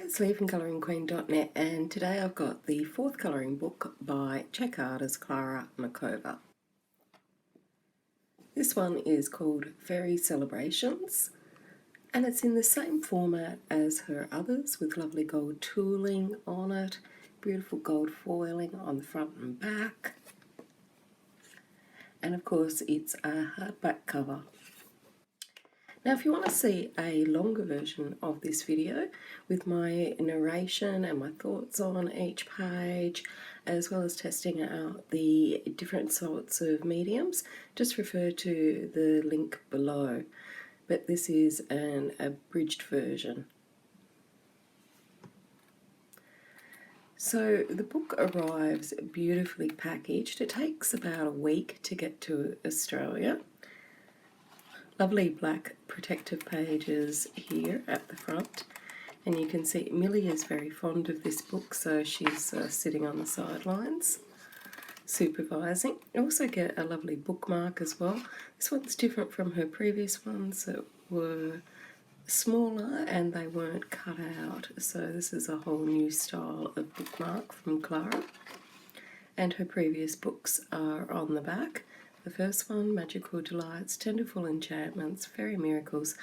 it's Lee from ColouringQueen.net, and today I've got the fourth colouring book by Czech artist Klara Markova. This one is called Fairy Celebrations, and it's in the same format as her others with lovely gold tooling on it, beautiful gold foiling on the front and back, and of course it's a hardback cover. Now if you want to see a longer version of this video with my narration and my thoughts on each page, as well as testing out the different sorts of mediums, just refer to the link below. But this is an abridged version. So the book arrives beautifully packaged. It takes about a week to get to Australia. Lovely black protective pages here at the front, and you can see Millie is very fond of this book, so she's sitting on the sidelines supervising. You also get a lovely bookmark as well. This one's different from her previous ones that were smaller and they weren't cut out, so this is a whole new style of bookmark from Klara, and her previous books are on the back. The first one, Magical Delights, Tenderful Enchantments, Fairy Miracles,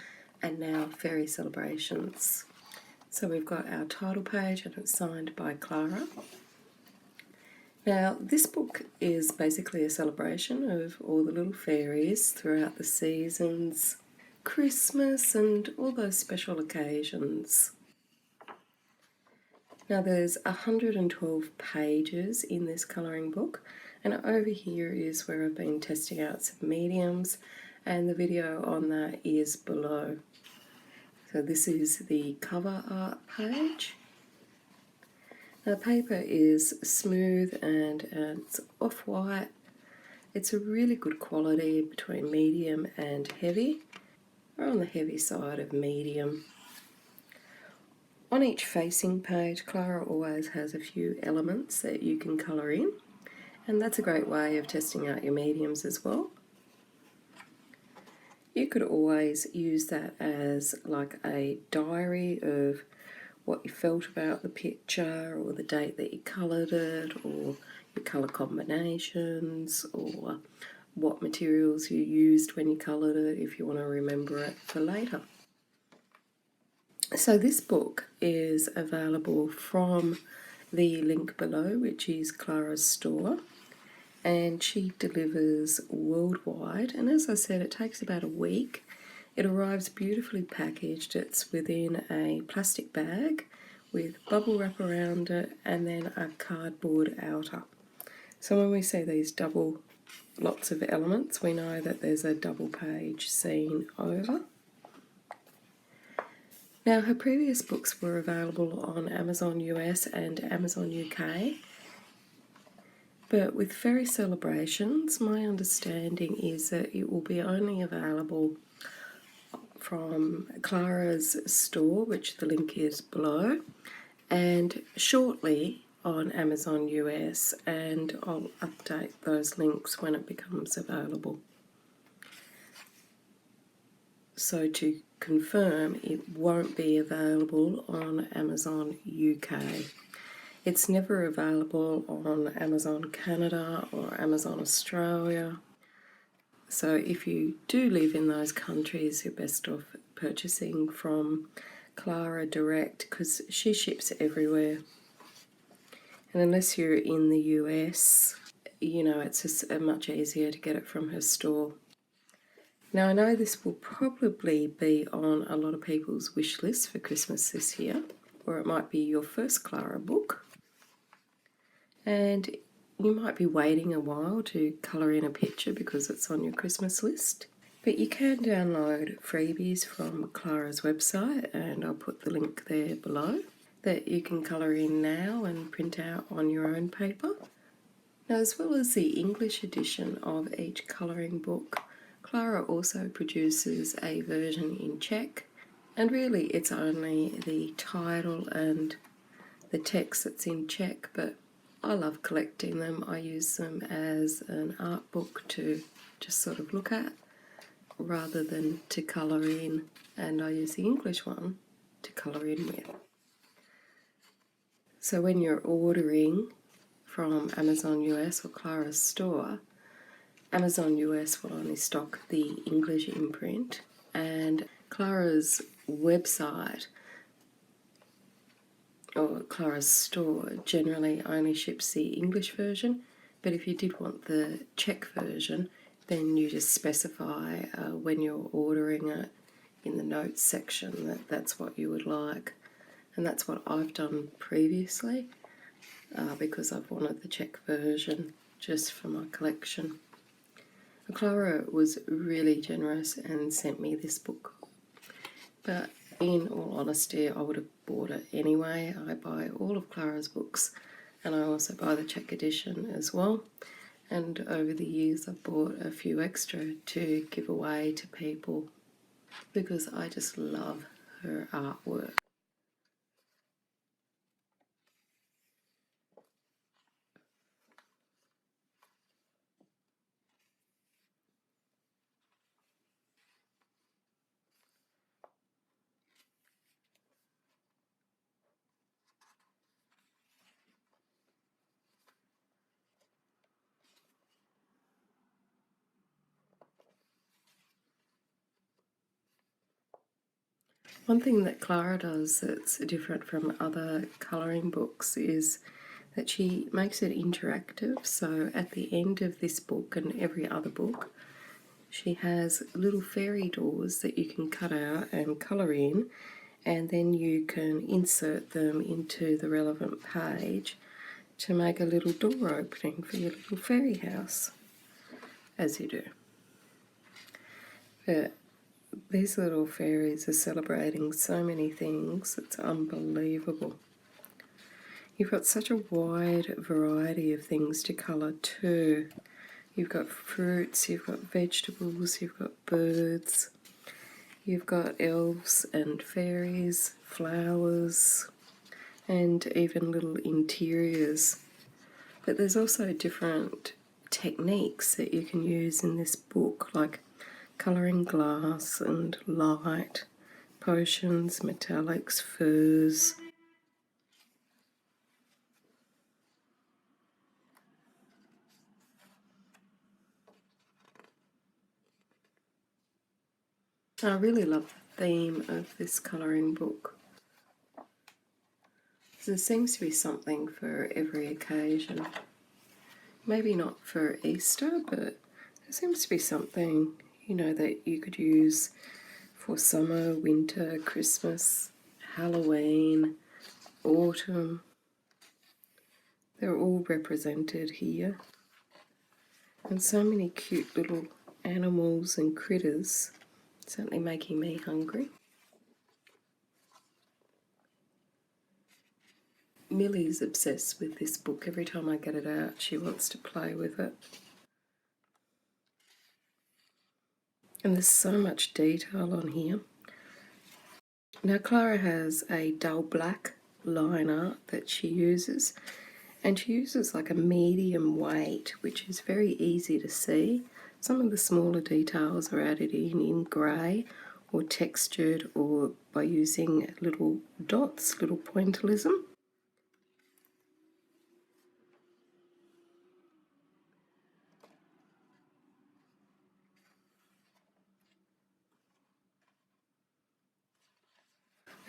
and now Fairy Celebrations. So we've got our title page and it's signed by Klara. Now this book is basically a celebration of all the little fairies throughout the seasons, Christmas and all those special occasions. Now there's 112 pages in this colouring book, and over here is where I've been testing out some mediums, and the video on that is below. So this is the cover art page. Now the paper is smooth and it's off-white. It's a really good quality between medium and heavy. We're on the heavy side of medium. On each facing page, Klara always has a few elements that you can colour in, and that's a great way of testing out your mediums as well. You could always use that as like a diary of what you felt about the picture, or the date that you coloured it, or your colour combinations, or what materials you used when you coloured it, if you want to remember it for later. So this book is available from the link below, which is Klara's store, and she delivers worldwide, and as I said, it takes about a week. It arrives beautifully packaged. It's within a plastic bag with bubble wrap around it and then a cardboard outer. So when we see these double lots of elements, we know that there's a double page seam over. Now her previous books were available on Amazon US and Amazon UK, but with Fairy Celebrations, my understanding is that it will be only available from Klara's store, which the link is below, and shortly on Amazon US, and I'll update those links when it becomes available. So to confirm, it won't be available on Amazon UK. It's never available on Amazon Canada or Amazon Australia. So if you do live in those countries, you're best off purchasing from Klara direct, because she ships everywhere. And unless you're in the US, you know, it's just much easier to get it from her store. Now I know this will probably be on a lot of people's wish lists for Christmas this year, or it might be your first Klara book, and you might be waiting a while to colour in a picture because it's on your Christmas list. But you can download freebies from Klara's website, and I'll put the link there below, that you can colour in now and print out on your own paper. Now, as well as the English edition of each colouring book, Klara also produces a version in Czech, and really it's only the title and the text that's in Czech, but I love collecting them. I use them as an art book to just sort of look at rather than to colour in, and I use the English one to colour in with. So when you're ordering from Amazon US or Klara's store, Amazon US will only stock the English imprint, and Klara's website or Klara's store generally only ships the English version, but if you did want the Czech version, then you just specify when you're ordering it in the notes section that that's what you would like. And that's what I've done previously because I've wanted the Czech version just for my collection. Klara was really generous and sent me this book, but in all honesty I would have bought it anyway. I buy all of Klara's books, and I also buy the Czech edition as well, and over the years I've bought a few extra to give away to people because I just love her artwork. One thing that Klara does that's different from other colouring books is that she makes it interactive. So at the end of this book and every other book, she has little fairy doors that you can cut out and colour in, and then you can insert them into the relevant page to make a little door opening for your little fairy house, as you do. But these little fairies are celebrating so many things, it's unbelievable. You've got such a wide variety of things to colour too. You've got fruits, you've got vegetables, you've got birds, you've got elves and fairies, flowers, and even little interiors. But there's also different techniques that you can use in this book, like colouring glass and light, potions, metallics, furs. I really love the theme of this colouring book. There seems to be something for every occasion. Maybe not for Easter, but there seems to be something, you know, that you could use for summer, winter, Christmas, Halloween, autumn. They're all represented here. And so many cute little animals and critters, certainly making me hungry. Millie's obsessed with this book. Every time I get it out, she wants to play with it. And there's so much detail on here. Now Klara has a dull black liner that she uses, and she uses like a medium weight, which is very easy to see. Some of the smaller details are added in grey or textured or by using little dots, little pointillism.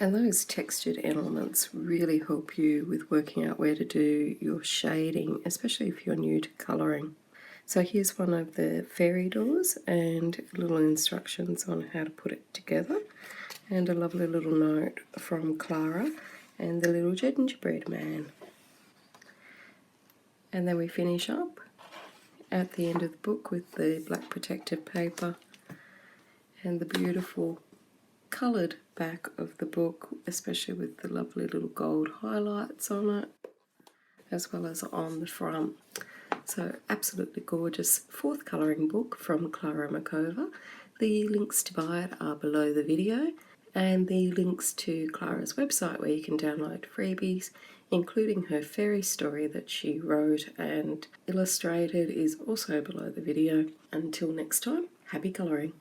And those textured elements really help you with working out where to do your shading, especially if you're new to colouring. So here's one of the fairy doors and little instructions on how to put it together, and a lovely little note from Klara and the little gingerbread man. And then we finish up at the end of the book with the black protective paper and the beautiful coloured back of the book, especially with the lovely little gold highlights on it, as well as on the front. So absolutely gorgeous fourth colouring book from Klara Markova. The links to buy it are below the video, and the links to Klara's website where you can download freebies, including her fairy story that she wrote and illustrated, is also below the video. Until next time, happy colouring.